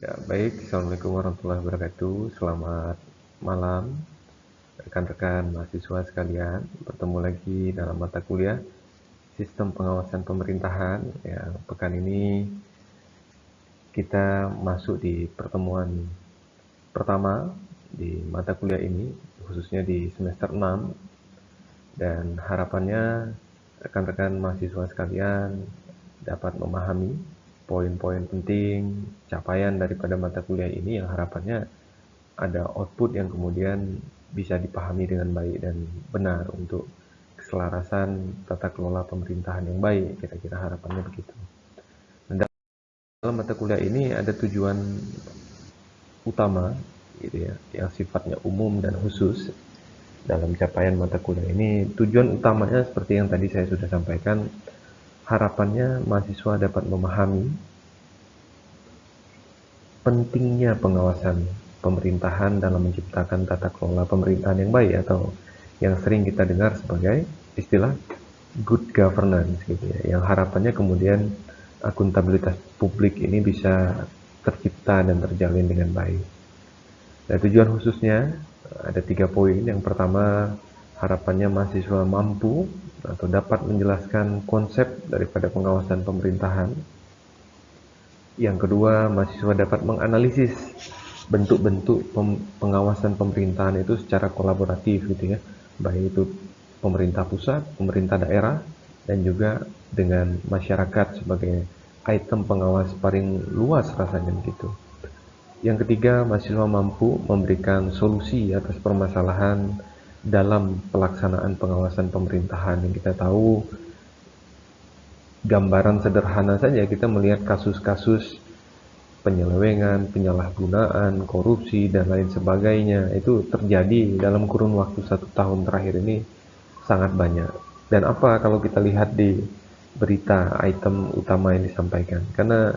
Ya, baik. Assalamualaikum warahmatullahi wabarakatuh. Selamat malam, rekan-rekan mahasiswa sekalian. Bertemu lagi dalam mata kuliah Sistem Pengawasan Pemerintahan. Yang pekan ini kita masuk di pertemuan pertama di mata kuliah ini, khususnya di semester 6. Dan harapannya rekan-rekan mahasiswa sekalian dapat memahami poin-poin penting capaian daripada mata kuliah ini yang harapannya ada output yang kemudian bisa dipahami dengan baik dan benar untuk keselarasan tata kelola pemerintahan yang baik, kira-kira harapannya begitu. Dan dalam mata kuliah ini ada tujuan utama gitu ya, yang sifatnya umum dan khusus dalam capaian mata kuliah ini. Tujuan utamanya seperti yang tadi saya sudah sampaikan, harapannya mahasiswa dapat memahami pentingnya pengawasan pemerintahan dalam menciptakan tata kelola pemerintahan yang baik, atau yang sering kita dengar sebagai istilah good governance gitu ya, yang harapannya kemudian akuntabilitas publik ini bisa tercipta dan terjalin dengan baik. Dan tujuan khususnya ada 3 poin. Yang pertama, harapannya mahasiswa mampu atau dapat menjelaskan konsep daripada pengawasan pemerintahan. Yang kedua, mahasiswa dapat menganalisis bentuk-bentuk pengawasan pemerintahan itu secara kolaboratif gitu ya, baik itu pemerintah pusat, pemerintah daerah, dan juga dengan masyarakat sebagai item pengawas paling luas rasanya gitu. Yang ketiga, mahasiswa mampu memberikan solusi atas permasalahan dalam pelaksanaan pengawasan pemerintahan. Yang kita tahu, gambaran sederhana saja kita melihat kasus-kasus penyelewengan, penyalahgunaan, korupsi, dan lain sebagainya itu terjadi dalam kurun waktu 1 tahun terakhir ini sangat banyak. Dan apa kalau kita lihat di berita item utama yang disampaikan? Karena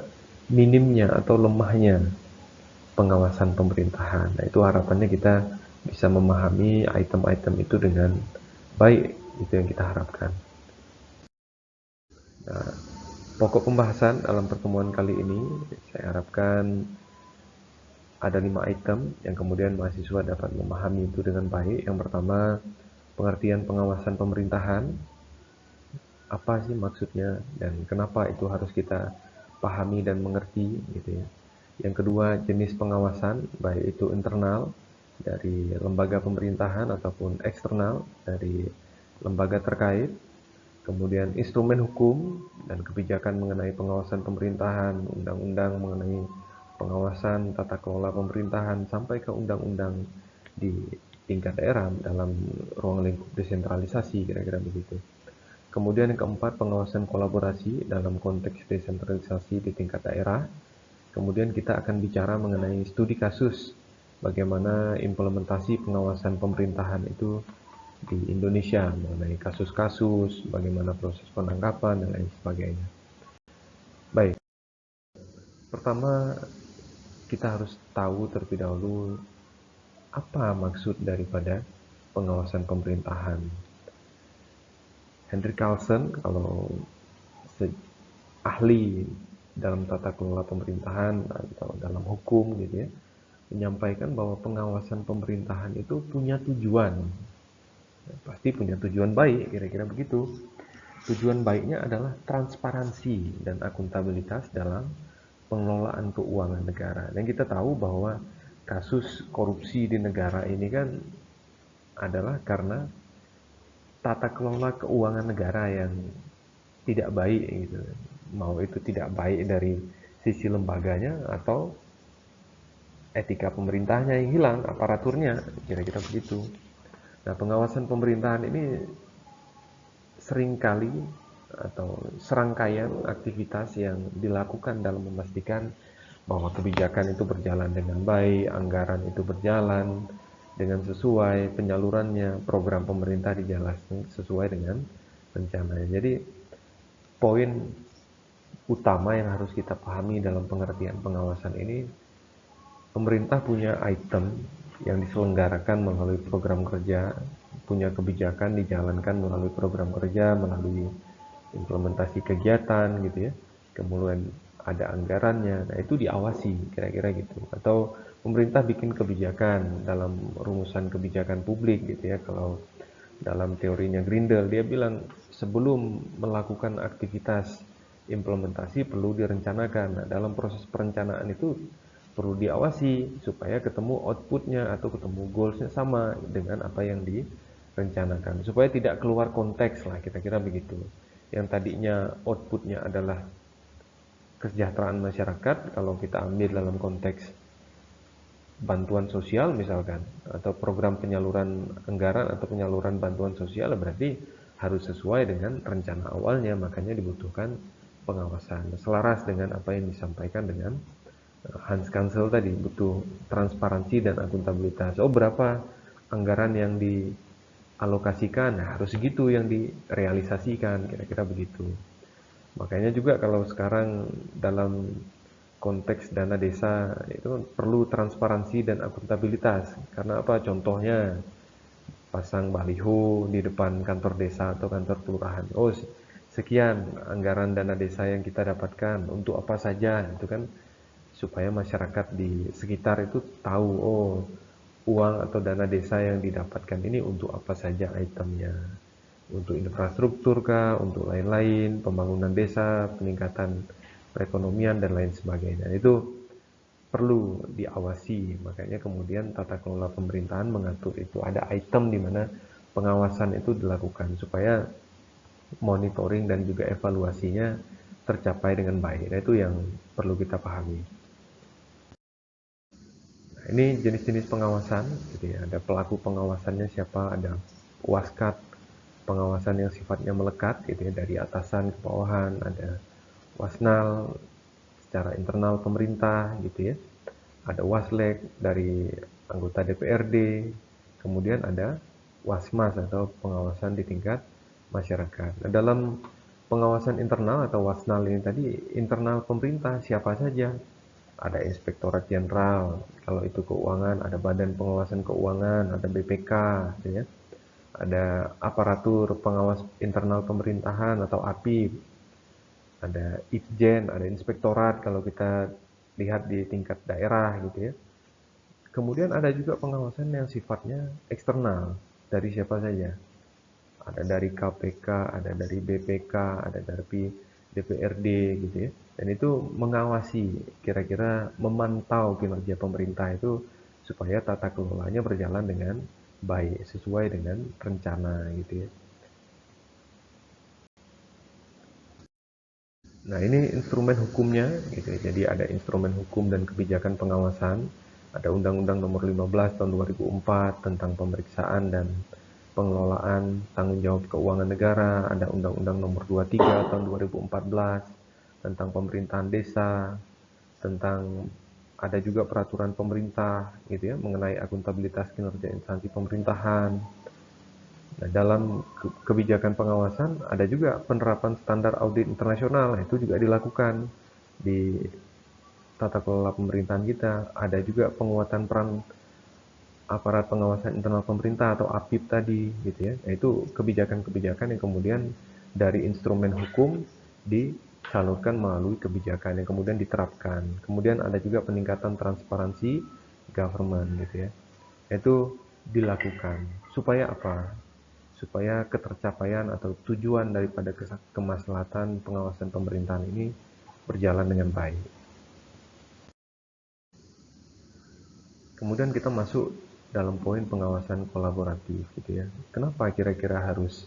minimnya atau lemahnya pengawasan pemerintahan. Nah, itu harapannya kita bisa memahami item-item itu dengan baik, itu yang kita harapkan. Nah, pokok pembahasan dalam pertemuan kali ini, saya harapkan ada 5 item yang kemudian mahasiswa dapat memahami itu dengan baik. Yang pertama, pengertian pengawasan pemerintahan. Apa sih maksudnya dan kenapa itu harus kita pahami dan mengerti gitu ya. Yang kedua, jenis pengawasan, baik itu internal dari lembaga pemerintahan ataupun eksternal dari lembaga terkait. Kemudian instrumen hukum dan kebijakan mengenai pengawasan pemerintahan, undang-undang mengenai pengawasan tata kelola pemerintahan, sampai ke undang-undang di tingkat daerah dalam ruang lingkup desentralisasi, kira-kira begitu. Kemudian yang keempat, pengawasan kolaborasi dalam konteks desentralisasi di tingkat daerah. Kemudian kita akan bicara mengenai studi kasus, bagaimana implementasi pengawasan pemerintahan itu di Indonesia, mengenai kasus-kasus, bagaimana proses penangkapan, dan lain sebagainya. Baik, pertama kita harus tahu terlebih dahulu apa maksud daripada pengawasan pemerintahan. Henry Carlson, kalau ahli dalam tata kelola pemerintahan atau dalam hukum gitu ya, menyampaikan bahwa pengawasan pemerintahan itu punya tujuan. Pasti punya tujuan baik, kira-kira begitu. Tujuan baiknya adalah transparansi dan akuntabilitas dalam pengelolaan keuangan negara. Dan kita tahu bahwa kasus korupsi di negara ini kan adalah karena tata kelola keuangan negara yang tidak baik gitu. Mau itu tidak baik dari sisi lembaganya atau etika pemerintahnya yang hilang, aparaturnya, kira-kira begitu. Nah, pengawasan pemerintahan ini seringkali atau serangkaian aktivitas yang dilakukan dalam memastikan bahwa kebijakan itu berjalan dengan baik, anggaran itu berjalan dengan sesuai, penyalurannya, program pemerintah dijalankan sesuai dengan rencana. Jadi, poin utama yang harus kita pahami dalam pengertian pengawasan ini, pemerintah punya item yang diselenggarakan melalui program kerja, punya kebijakan dijalankan melalui program kerja, melalui implementasi kegiatan gitu ya. Kemudian ada anggarannya. Nah, itu diawasi kira-kira gitu. Atau pemerintah bikin kebijakan dalam rumusan kebijakan publik gitu ya. Kalau dalam teorinya Grindel, dia bilang sebelum melakukan aktivitas implementasi perlu direncanakan. Nah, dalam proses perencanaan itu perlu diawasi supaya ketemu outputnya atau ketemu goalsnya sama dengan apa yang direncanakan. Supaya tidak keluar konteks lah, kira-kira begitu. Yang tadinya outputnya adalah kesejahteraan masyarakat, kalau kita ambil dalam konteks bantuan sosial misalkan, atau program penyaluran anggaran atau penyaluran bantuan sosial, berarti harus sesuai dengan rencana awalnya, makanya dibutuhkan pengawasan. Selaras dengan apa yang disampaikan dengan Hans Kansel tadi, butuh transparansi dan akuntabilitas. Oh, berapa anggaran yang dialokasikan, nah, harus segitu yang direalisasikan, kira-kira begitu. Makanya juga kalau sekarang dalam konteks dana desa itu perlu transparansi dan akuntabilitas. Karena apa? Contohnya pasang baliho di depan kantor desa atau kantor kelurahan. Oh, sekian anggaran dana desa yang kita dapatkan untuk apa saja, itu kan supaya masyarakat di sekitar itu tahu, oh, uang atau dana desa yang didapatkan ini untuk apa saja itemnya. Untuk infrastruktur kah, untuk lain-lain, pembangunan desa, peningkatan perekonomian dan lain sebagainya. Itu perlu diawasi. Makanya kemudian tata kelola pemerintahan mengatur itu. Ada item di mana pengawasan itu dilakukan supaya monitoring dan juga evaluasinya tercapai dengan baik. Nah, itu yang perlu kita pahami. Nah, ini jenis-jenis pengawasan, gitu ya. Ada pelaku pengawasannya siapa, ada waskat, pengawasan yang sifatnya melekat, gitu ya, dari atasan ke bawahan, ada wasnal secara internal pemerintah, gitu ya. Ada waslek dari anggota DPRD, kemudian ada wasmas atau pengawasan di tingkat masyarakat. Nah, dalam pengawasan internal atau wasnal ini tadi, internal pemerintah siapa saja? Ada Inspektorat Jenderal, kalau itu keuangan, ada Badan Pengawasan Keuangan, ada BPK, gitu ya. Ada aparatur pengawas internal pemerintahan atau API, ada Itjen, ada inspektorat kalau kita lihat di tingkat daerah gitu ya. Kemudian ada juga pengawasan yang sifatnya eksternal, dari siapa saja. Ada dari KPK, ada dari BPK, ada dari DPRD gitu ya. Dan itu mengawasi, kira-kira memantau kinerja pemerintah itu supaya tata kelolanya berjalan dengan baik, sesuai dengan rencana gitu ya. Nah, ini instrumen hukumnya gitu ya. Jadi ada instrumen hukum dan kebijakan pengawasan. Ada Undang-Undang Nomor 15 Tahun 2004 tentang pemeriksaan dan pengelolaan tanggung jawab keuangan negara. Ada Undang-Undang Nomor 23 Tahun 2014 tentang pemerintahan desa, tentang ada juga peraturan pemerintah gitu ya mengenai akuntabilitas kinerja instansi pemerintahan. Nah, dalam kebijakan pengawasan ada juga penerapan standar audit internasional, itu juga dilakukan di tata kelola pemerintahan kita. Ada juga penguatan peran aparat pengawasan internal pemerintah atau APIP tadi, gitu ya. Nah, itu kebijakan-kebijakan yang kemudian dari instrumen hukum disalurkan melalui kebijakan yang kemudian diterapkan. Kemudian ada juga peningkatan transparansi government, gitu ya. Itu dilakukan supaya apa? Supaya ketercapaian atau tujuan daripada kemaslahatan pengawasan pemerintahan ini berjalan dengan baik. Kemudian kita masuk dalam poin pengawasan kolaboratif gitu ya. Kenapa kira-kira harus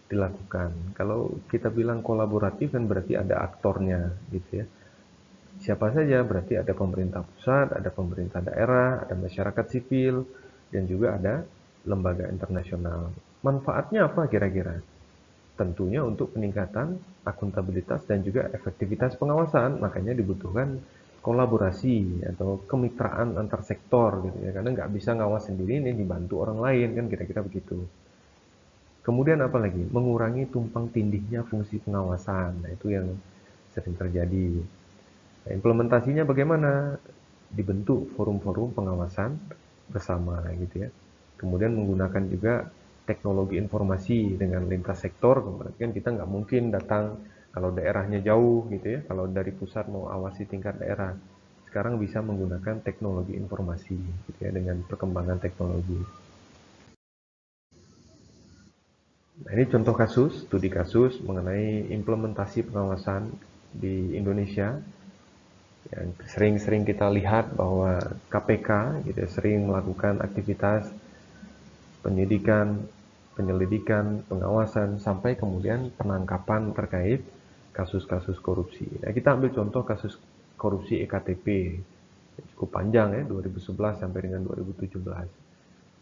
dilakukan? Kalau kita bilang kolaboratif kan berarti ada aktornya gitu ya. Siapa saja? Berarti ada pemerintah pusat, ada pemerintah daerah, ada masyarakat sipil, dan juga ada lembaga internasional. Manfaatnya apa kira-kira? Tentunya untuk peningkatan akuntabilitas dan juga efektivitas pengawasan, makanya dibutuhkan kolaborasi atau kemitraan antar sektor gitu ya, karena nggak bisa ngawas sendiri, ini dibantu orang lain kan, kira-kira begitu. Kemudian apa lagi? Mengurangi tumpang tindihnya fungsi pengawasan. Nah, itu yang sering terjadi. Nah, implementasinya bagaimana? Dibentuk forum-forum pengawasan bersama gitu ya. Kemudian menggunakan juga teknologi informasi dengan lintas sektor. Berarti kan kita nggak mungkin datang Kalau daerahnya jauh gitu ya, kalau dari pusat mau awasi tingkat daerah, sekarang bisa menggunakan teknologi informasi gitu ya, dengan perkembangan teknologi. Nah, ini contoh kasus, studi kasus mengenai implementasi pengawasan di Indonesia yang sering-sering kita lihat bahwa KPK gitu ya, sering melakukan aktivitas penyidikan, penyelidikan, pengawasan sampai kemudian penangkapan terkait kasus-kasus korupsi. Nah, kita ambil contoh kasus korupsi EKTP cukup panjang ya, 2011 sampai dengan 2017.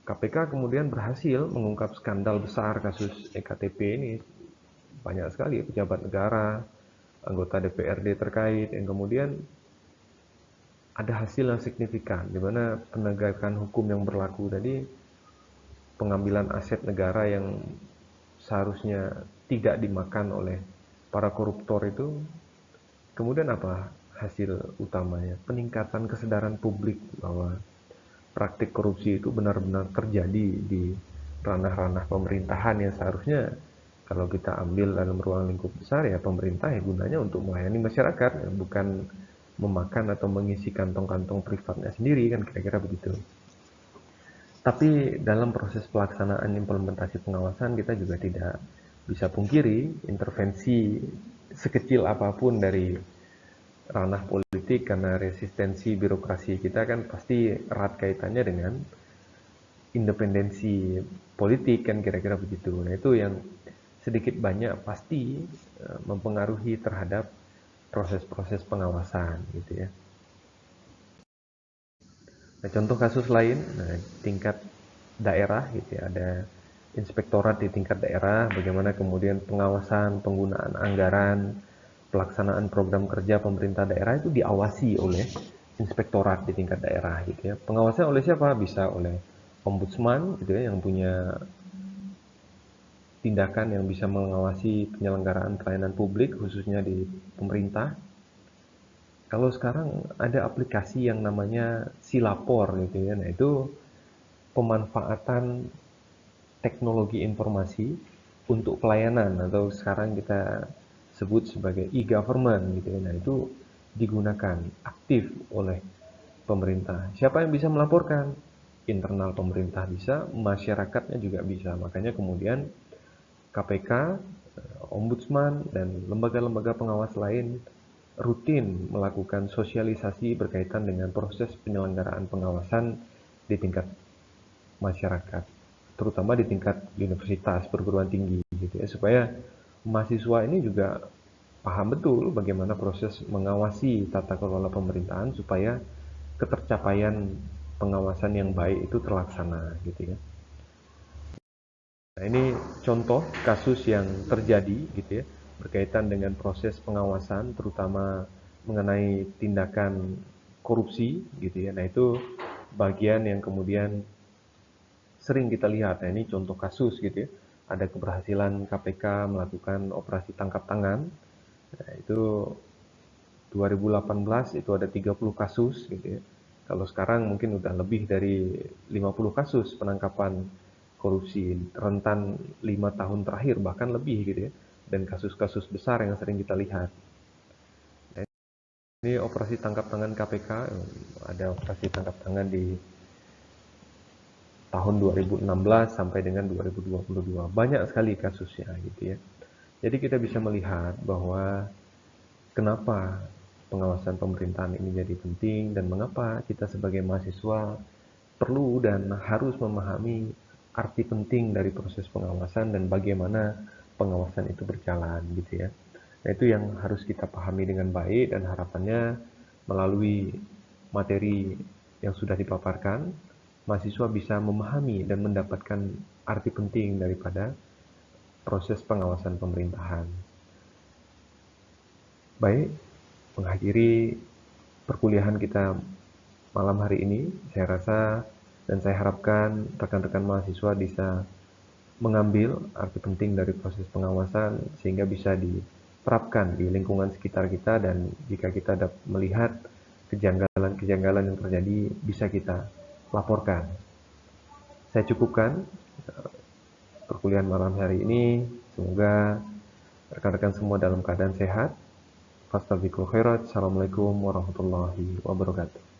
KPK kemudian berhasil mengungkap skandal besar kasus EKTP ini. Banyak sekali pejabat negara, anggota DPRD terkait yang kemudian ada hasil yang signifikan di mana penegakan hukum yang berlaku tadi, pengambilan aset negara yang seharusnya tidak dimakan oleh para koruptor itu, kemudian apa hasil utamanya? Peningkatan kesadaran publik bahwa praktik korupsi itu benar-benar terjadi di ranah-ranah pemerintahan yang seharusnya kalau kita ambil dalam ruang lingkup besar ya pemerintah ya gunanya untuk melayani masyarakat, ya, bukan memakan atau mengisi kantong-kantong privatnya sendiri kan kira-kira begitu. Tapi dalam proses pelaksanaan implementasi pengawasan kita juga tidak bisa pungkiri intervensi sekecil apapun dari ranah politik karena resistensi birokrasi kita kan pasti erat kaitannya dengan independensi politik kan kira-kira begitu. Nah itu yang sedikit banyak pasti mempengaruhi terhadap proses-proses pengawasan gitu ya. Nah, contoh kasus lain, nah, tingkat daerah gitu ya, ada inspektorat di tingkat daerah, bagaimana kemudian pengawasan penggunaan anggaran, pelaksanaan program kerja pemerintah daerah itu diawasi oleh inspektorat di tingkat daerah gitu ya. Pengawasan oleh siapa? Bisa oleh ombudsman gitu ya, yang punya tindakan yang bisa mengawasi penyelenggaraan pelayanan publik khususnya di pemerintah. Kalau sekarang ada aplikasi yang namanya Silapor gitu ya. Nah, itu pemanfaatan teknologi informasi untuk pelayanan atau sekarang kita sebut sebagai e-government gitu ya. Nah, itu digunakan aktif oleh pemerintah. Siapa yang bisa melaporkan? Internal pemerintah bisa, masyarakatnya juga bisa. Makanya kemudian KPK, Ombudsman, dan lembaga-lembaga pengawas lain rutin melakukan sosialisasi berkaitan dengan proses penyelenggaraan pengawasan di tingkat masyarakat, terutama di tingkat universitas perguruan tinggi gitu ya, supaya mahasiswa ini juga paham betul bagaimana proses mengawasi tata kelola pemerintahan supaya ketercapaian pengawasan yang baik itu terlaksana gitu ya. Nah, ini contoh kasus yang terjadi gitu ya, berkaitan dengan proses pengawasan terutama mengenai tindakan korupsi gitu ya. Nah, itu bagian yang kemudian sering kita lihat. Nah, ini contoh kasus gitu ya. Ada keberhasilan KPK melakukan operasi tangkap tangan. Nah, itu 2018 itu ada 30 kasus gitu ya. Kalau sekarang mungkin udah lebih dari 50 kasus penangkapan korupsi rentan 5 tahun terakhir bahkan lebih gitu ya. Dan kasus-kasus besar yang sering kita lihat. Nah, ini operasi tangkap tangan KPK, ada operasi tangkap tangan di tahun 2016 sampai dengan 2022. Banyak sekali kasusnya gitu ya. Jadi kita bisa melihat bahwa kenapa pengawasan pemerintahan ini jadi penting dan mengapa kita sebagai mahasiswa perlu dan harus memahami arti penting dari proses pengawasan dan bagaimana pengawasan itu berjalan gitu ya. Nah, itu yang harus kita pahami dengan baik dan harapannya melalui materi yang sudah dipaparkan, mahasiswa bisa memahami dan mendapatkan arti penting daripada proses pengawasan pemerintahan. Baik, mengakhiri perkuliahan kita malam hari ini, saya rasa dan saya harapkan rekan-rekan mahasiswa bisa mengambil arti penting dari proses pengawasan sehingga bisa diterapkan di lingkungan sekitar kita dan jika kita dapat melihat kejanggalan-kejanggalan yang terjadi bisa kita laporkan. Saya cukupkan perkuliahan malam hari ini. Semoga rekan-rekan semua dalam keadaan sehat. Fastabiqul khairat. Assalamualaikum warahmatullahi wabarakatuh.